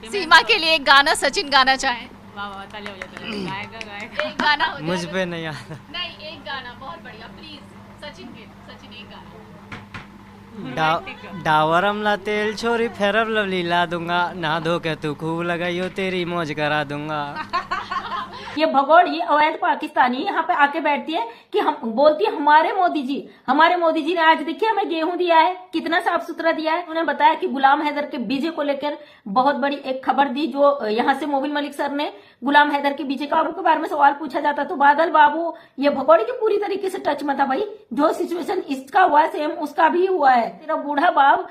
सीमा के लिए एक गाना सचिन गाना चाहे। वाह वाह तालियां हो जाती हैं। गाएगा एक गाना हो मुझ जाए। पे नहीं आता। नहीं, एक गाना बहुत बढ़िया प्लीज। सचिन एक गाना। डावरम ला तेल छोरी फेरब लवली ला दूंगा, नहा धो के तू खूब लगाइयो तेरी मौज करा दूंगा। ये भगोड़ी अवैध पाकिस्तानी यहाँ पे आके बैठती है कि हम बोलती है हमारे मोदी जी ने आज देखिए हमें गेहूं दिया है, कितना साफ सुथरा दिया है। उन्होंने बताया कि गुलाम हैदर के बीजे को लेकर बहुत बड़ी एक खबर दी, जो यहाँ से मोबिन मलिक सर ने गुलाम हैदर के बीजे बाबू के बारे में सवाल पूछा जाता तो बादल बाबू ये भगोड़ी के पूरी तरीके से टच में था। भाई जो सिचुएशन इसका हुआ है सेम उसका भी हुआ है। तेरा बूढ़ा बाप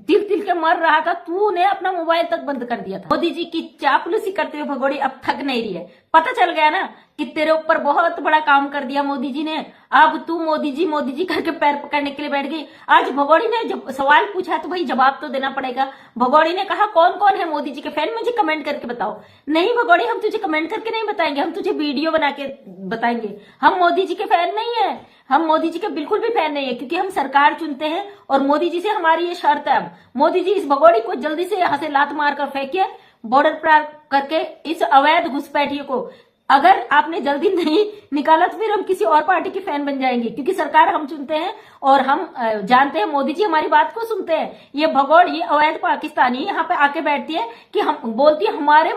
तिल तिल के मर रहा था, तूने अपना मोबाइल तक बंद कर दिया था। मोदी जी की चापलूसी करते हुए भगोड़ी अब थक नहीं रही है। पता चल गया ना कि तेरे ऊपर बहुत बड़ा काम कर दिया मोदी जी ने। अब तू मोदी जी करके पैर पकड़ने के लिए बैठ गई। आज भगोड़ी ने जब सवाल पूछा तो भाई जवाब तो देना पड़ेगा। भगोड़ी ने कहा कौन कौन है मोदी जी के फैन, मुझे कमेंट करके बताओ। नहीं भगोड़ी, हम तुझे कमेंट करके नहीं बताएंगे, हम तुझे वीडियो बना के बताएंगे। हम मोदी जी के फैन नहीं है, हम मोदी जी के बिल्कुल भी फैन नहीं है, क्योंकि हम सरकार चुनते हैं और मोदी जी से हमारी ये शर्त है। अब मोदी जी इस भगोड़ी को जल्दी से यहाँ से लात मार कर फेंकिए, बॉर्डर पार करके इस अवैध घुसपैठियों को। अगर आपने जल्दी नहीं निकाला तो फिर हम किसी और पार्टी के फैन बन जाएंगे, क्योंकि सरकार हम चुनते हैं और हम जानते हैं मोदी जी हमारी बात को सुनते हैं। ये भगोड़ी अवैध पाकिस्तानी यहाँ पे आके बैठती है कि हम बोलती है हमारे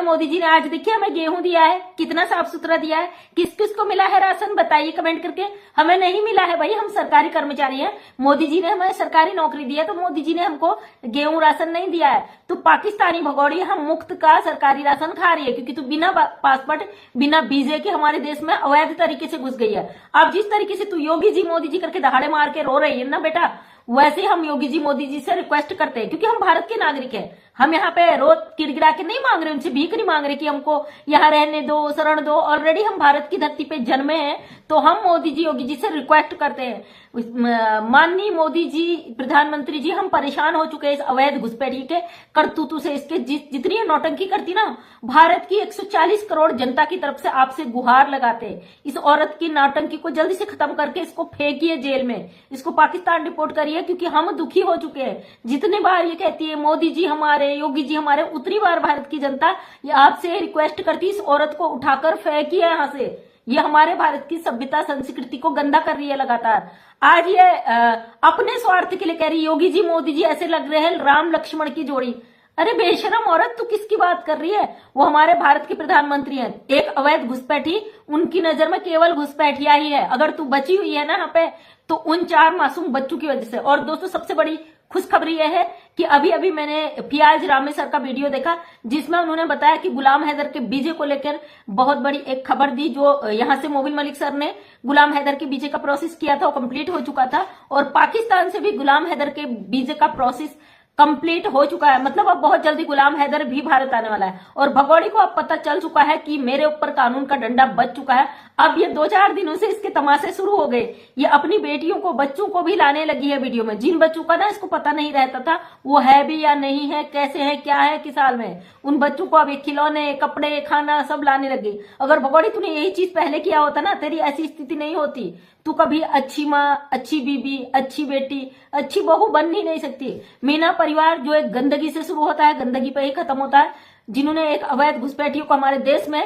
मोदी जी ने आज देखिए हमें गेहूं दिया है, कितना साफ सुथरा दिया है। किस किस को मिला है राशन बताइए कमेंट करके। हमें नहीं मिला है भाई, हम सरकारी कर्मचारी हैं। मोदी जी ने हमें सरकारी नौकरी दी है तो मोदी जी ने हमको गेहूं राशन नहीं दिया है। तो पाकिस्तानी भगोड़ी हम मुफ्त का सरकारी राशन खा रही है, क्योंकि तू बिना पासपोर्ट बिना वीजे के हमारे देश में अवैध तरीके से घुस गई है। अब जिस तरीके से तू योगी जी मोदी जी करके दहाड़े मार के रो रही है ना बेटा, वैसे हम योगी जी मोदी जी से रिक्वेस्ट करते हैं, क्योंकि हम भारत के नागरिक हैं। हम यहाँ पे रोज किड़किड़ा के नहीं मांग रहे, उनसे भीख नहीं मांग रहे कि हमको यहाँ रहने दो, शरण दो। ऑलरेडी हम भारत की धरती पे जन्मे हैं, तो हम मोदी जी योगी जी से रिक्वेस्ट करते हैं, माननीय मोदी जी प्रधानमंत्री जी, हम परेशान हो चुके हैं इस अवैध घुसपैठी के करतूतों से। इसके जितनी नौटंकी करती ना, भारत की 140 करोड़ जनता की तरफ से आपसे गुहार लगाते हैं। इस औरत की नौटंकी को जल्दी से खत्म करके इसको फेंकिए जेल में, इसको पाकिस्तान रिपोर्ट करिए, क्योंकि हम दुखी हो चुके हैं। जितनी बार ये कहती है मोदी जी हमारे, योगी जी हमारे, उतनी बार भारत की जनता ये आपसे रिक्वेस्ट करती है इस औरत को उठाकर फेंकिए यहाँ से। ये हमारे भारत की सभ्यता संस्कृति को गंदा कर रही है लगातार। आज ये अपने स्वार्थ के लिए कह रही, योगी जी मोदी जी ऐसे लग रहे हैं राम लक्ष्मण की जोड़ी। अरे बेशरम औरत, तू किसकी बात कर रही है? वो हमारे भारत के प्रधानमंत्री हैं। एक अवैध घुसपैठी, उनकी नजर में केवल घुसपैठिया ही है। अगर तू बची हुई है ना यहाँ पे, तो उन 4 मासूम बच्चों की वजह से। और दोस्तों सबसे बड़ी खुशखबरी यह है कि अभी अभी मैंने फियाज रामे सर का वीडियो देखा, जिसमें उन्होंने बताया कि गुलाम हैदर के बीजे को लेकर बहुत बड़ी एक खबर दी, जो यहाँ से मोबिन मलिक सर ने गुलाम हैदर के बीजे का प्रोसेस किया था, वो कंप्लीट हो चुका था। और पाकिस्तान से भी गुलाम हैदर के बीजे का प्रोसेस कंप्लीट हो चुका है। मतलब अब बहुत जल्दी गुलाम हैदर भी भारत आने वाला है। और भगोड़ी को अब पता चल चुका है कि मेरे ऊपर कानून का डंडा बच चुका है। अब ये 2-4 दिनों से इसके तमाशे शुरू हो गए। ये अपनी बेटियों को, बच्चों को भी लाने लगी है वीडियो में। जिन बच्चों का ना इसको पता नहीं रहता था वो है भी या नहीं है, कैसे है, क्या है, किस हाल में, उन बच्चों को अब खिलौने, कपड़े, खाना सब लाने लगी। अगर भगोड़ी तूने यही चीज पहले किया होता ना, तेरी ऐसी स्थिति नहीं होती। तू कभी अच्छी माँ, अच्छी बीबी, अच्छी बेटी, अच्छी बहू बन ही नहीं सकती। मीना परिवार जो एक गंदगी से शुरू होता है, गंदगी पे ही खत्म होता है। जिन्होंने एक अवैध घुसपैठियों को हमारे देश में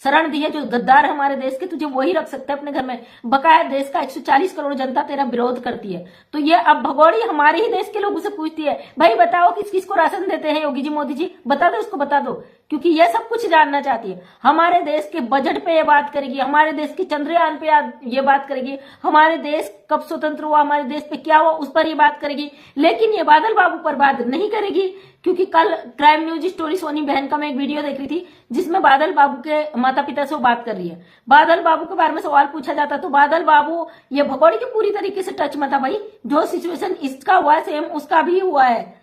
शरण दी है, जो गद्दार हमारे देश के, तुझे वही रख सकते हैं अपने घर में। बकाया देश का 140 करोड़ जनता तेरा विरोध करती है। तो ये अब भगोड़ी हमारे ही देश के लोगों से पूछती है, भाई बताओ किस किस को राशन देते हैं योगी जी मोदी जी, बता दो, उसको बता दो, क्योंकि ये सब कुछ जानना चाहती है। हमारे देश के बजट पे ये बात करेगी, हमारे देश के चंद्रयान पे ये बात करेगी, हमारे देश कब स्वतंत्र हुआ, हमारे देश पे क्या हुआ, उस पर ये बात करेगी। लेकिन ये बादल बाबू पर बात नहीं करेगी, क्योंकि कल क्राइम न्यूज स्टोरी सोनी बहन का मैं एक वीडियो देख रही थी, जिसमें बादल बाबू के माता पिता से वो बात कर रही है। बादल बाबू के बारे में सवाल पूछा जाता तो बादल बाबू ये भगोड़ी के पूरी तरीके से टच में था। भाई जो सिचुएशन इसका हुआ है सेम उसका भी हुआ है।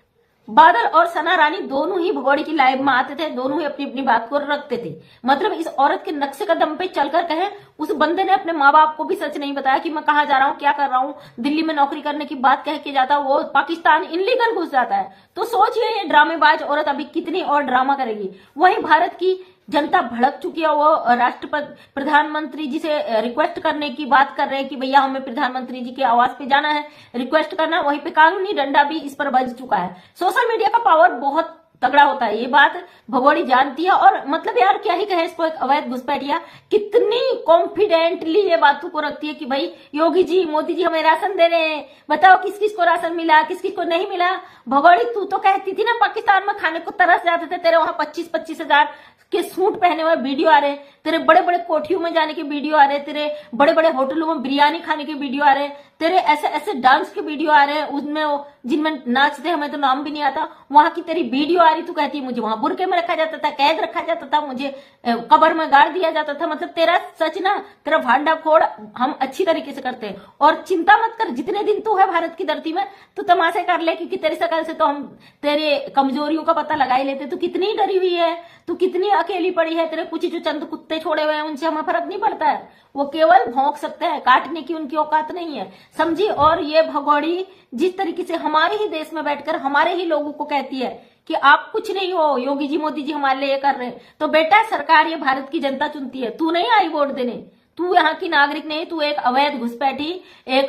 बादल और सना रानी दोनों ही भगोड़ी की लाइव में आते थे, दोनों ही अपनी अपनी बात को रखते थे। मतलब इस औरत के नक्शे का दम पे चलकर कहे, उस बंदे ने अपने माँ बाप को भी सच नहीं बताया कि मैं कहाँ जा रहा हूँ, क्या कर रहा हूँ। दिल्ली में नौकरी करने की बात कह के जाता, वो पाकिस्तान इनलीगल घुस जाता है। तो सोचिए ये ड्रामेबाज औरत अभी कितनी और ड्रामा करेगी। वहीं भारत की जनता भड़क चुकी है। वो राष्ट्रपति प्रधानमंत्री जी से रिक्वेस्ट करने की बात कर रहे हैं कि भैया हमें प्रधानमंत्री जी के आवास पे जाना है, रिक्वेस्ट करना। वहीं पे कानूनी डंडा भी इस पर बज चुका है। सोशल मीडिया का पावर बहुत तगड़ा होता है, ये बात भगोड़ी जानती है। और मतलब यार क्या ही कहे इसको, एक अवैध घुसपैठिया कितनी कॉन्फिडेंटली ये बातों को रखती है कि भाई योगी जी, मोदी जी हमें राशन दे रहे हैं, बताओ किस किस को राशन मिला, किस किस को नहीं मिला। भगोड़ी तू तो कहती थी ना पाकिस्तान में खाने को तरस जाते थे, तेरे वहां 25-25 हजार के सूट पहने हुए वीडियो आ रहे, तेरे बड़े बड़े कोठियों में जाने के वीडियो आ रहे, तेरे बड़े बड़े होटलों में बिरयानी खाने के वीडियो आ रहे, तेरे ऐसे ऐसे डांस के वीडियो आ रहे हैं उसमें जिनमें नाचते हमें तो नाम भी नहीं आता, वहां की तेरी वीडियो आ रही। तू कहती है मुझे वहां बुरके में रखा जाता था, कैद रखा जाता था, मुझे कब्र में गाड़ दिया जाता था। मतलब तेरा सच ना, तेरा भांडा फोड़ हम अच्छी तरीके से करते हैं। और चिंता मत कर, जितने दिन तू है भारत की धरती में तू तमाशे कर ले, क्योंकि तेरी शकल से तो हम तेरे कमजोरियों का पता लगा ही लेते। तू कितनी डरी हुई है, तू कितनी अकेली पड़ी है, तेरे कुछ जो चंद कुत्ते छोड़े हुए हैं उनसे हमें फर्क नहीं पड़ता है, वो केवल भौंक सकते हैं, काटने की उनकी औकात नहीं है, समझी। और ये भगोड़ी जिस तरीके से हमारे ही देश में बैठकर हमारे ही लोगों को कहती है कि आप कुछ नहीं हो, योगी जी मोदी जी हमारे लिए ये कर रहे हैं, तो बेटा सरकार ये भारत की जनता चुनती है, तू नहीं आई वोट देने, तू यहाँ की नागरिक नहीं, तू एक अवैध घुसपैठी, एक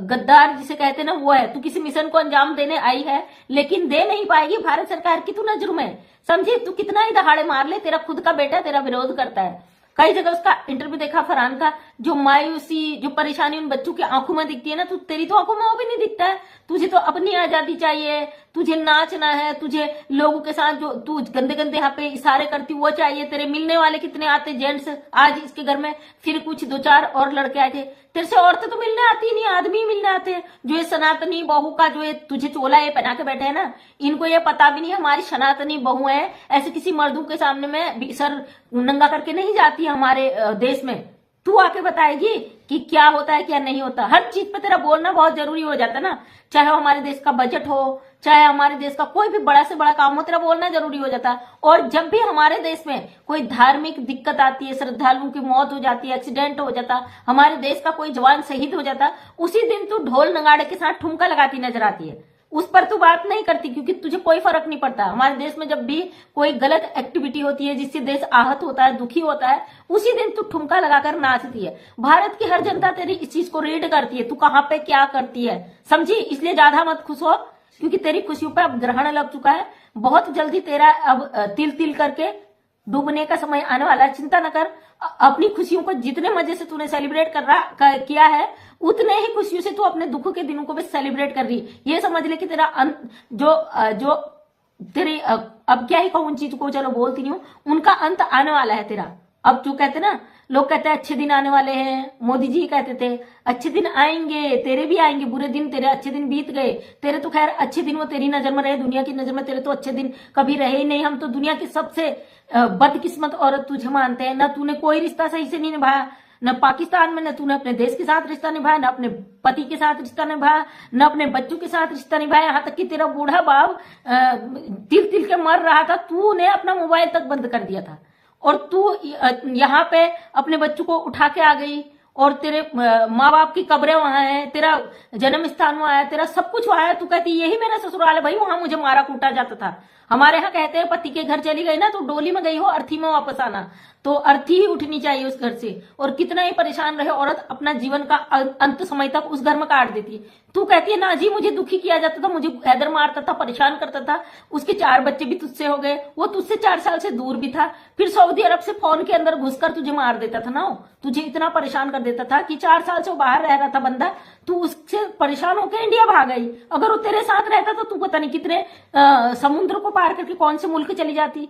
गद्दार जिसे कहते हैं ना वो है। तू किसी मिशन को अंजाम देने आई है लेकिन दे नहीं पाएगी भारत सरकार की तू नजर में, समझी। तू कितना ही दहाड़े मार ले, तेरा खुद का बेटा तेरा विरोध करता है। कई जगह उसका इंटरव्यू देखा फरहान का, जो मायूसी जो परेशानी उन बच्चों की आंखों में दिखती है ना, तू तेरी तो आंखों में वो भी नहीं दिखता है। तुझे तो अपनी आजादी चाहिए, तुझे नाचना है, तुझे लोगों के साथ जो तू गंदे गंदे यहाँ पे इशारे करती वो चाहिए। तेरे मिलने वाले कितने आते जेंट्स, आज इसके घर में फिर कुछ 2-4 और लड़के आए थे, तेरे से औरतें तो मिलने आती नहीं, आदमी मिलने आते हैं। जो ये सनातनी बहू का जो ये तुझे चोला ये पहना के बैठे है ना, इनको ये पता भी नहीं हमारी सनातनी बहू है, ऐसे किसी मर्दों के सामने में सर नंगा करके नहीं जाती हमारे देश में। तू आके बताएगी कि क्या होता है क्या नहीं होता। हर चीज पे तेरा बोलना बहुत जरूरी हो जाता है ना, चाहे वो हमारे देश का बजट हो, चाहे हमारे देश का कोई भी बड़ा से बड़ा काम हो, तेरा बोलना जरूरी हो जाता है। और जब भी हमारे देश में कोई धार्मिक दिक्कत आती है, श्रद्धालुओं की मौत हो जाती है, एक्सीडेंट हो जाता, हमारे देश का कोई जवान शहीद हो जाता, उसी दिन तू ढोल नगाड़े के साथ ठुमका लगाती नजर आती है। उस पर तू बात नहीं करती क्योंकि तुझे कोई फर्क नहीं पड़ता। हमारे देश में जब भी कोई गलत एक्टिविटी होती है जिससे देश आहत होता है, दुखी होता है, उसी दिन तू ठुमका लगाकर नाचती है। भारत की हर जनता तेरी इस चीज को रीड करती है, तू कहाँ पे क्या करती है, समझी। इसलिए ज्यादा मत खुश हो क्योंकि तेरी खुशियों पे अब ग्रहण लग चुका है। बहुत जल्दी तेरा अब तिल तिल करके डूबने का समय आने वाला है। चिंता न कर, अपनी खुशियों को जितने मजे से तूने सेलिब्रेट किया है, उतने ही खुशियों से तू अपने दुखों के दिनों को भी सेलिब्रेट कर रही। ये समझ ले कि तेरा जो तेरी अब क्या ही कहूं उन चीज को, चलो बोलती नहीं हूँ, उनका अंत आने वाला है तेरा। अब तू कहते ना, लोग कहते हैं अच्छे दिन आने वाले हैं, मोदी जी कहते थे अच्छे दिन आएंगे, तेरे भी आएंगे बुरे दिन, तेरे अच्छे दिन बीत गए। तेरे तो खैर अच्छे दिन वो तेरी नजर में रहे, दुनिया की नजर में तेरे तो अच्छे दिन कभी रहे ही नहीं। हम तो दुनिया की सबसे बदकिस्मत औरत तुझे मानते हैं। न तूने कोई रिश्ता सही से नहीं निभाया, न पाकिस्तान में, न तूने अपने देश के साथ रिश्ता निभाया, न अपने पति के साथ रिश्ता निभाया, न अपने बच्चों के साथ रिश्ता निभाया। यहाँ तक कि तेरा बूढ़ा बाप तिल तिल के मर रहा था, तूने अपना मोबाइल तक बंद कर दिया था। और तू यहाँ पे अपने बच्चों को उठा के आ गई और तेरे माँ बाप की कब्रें वहां है, तेरा जन्म स्थान वहां है, तेरा सब कुछ वहां है। तू कहती यही मेरा ससुराल है, भाई वहां मुझे मारा कूटा जाता था। हमारे यहाँ कहते हैं पति के घर चली गई ना तो डोली में गई हो, अर्थी में वापस आना, तो अर्थी ही उठनी चाहिए उस घर से। और कितना ही परेशान रहे औरत, अपना जीवन का अंत समय तक उस घर में काट देती है। तू कहती है ना जी मुझे दुखी किया जाता था, मुझे हैदर मारता था, परेशान करता था, उसके 4 बच्चे भी तुझसे हो गए, वो तुझसे 4 साल से दूर भी था, फिर सऊदी अरब से फोन के अंदर घुसकर तुझे मार देता था ना, तुझे इतना परेशान कर देता था कि 4 साल से वो बाहर रह रहा था बंदा, तू उससे परेशान होकर इंडिया भाग गई। अगर वो तेरे साथ रहता तो तू पता नहीं कितने समुद्र को पार करके कौन से मुल्क चली जाती।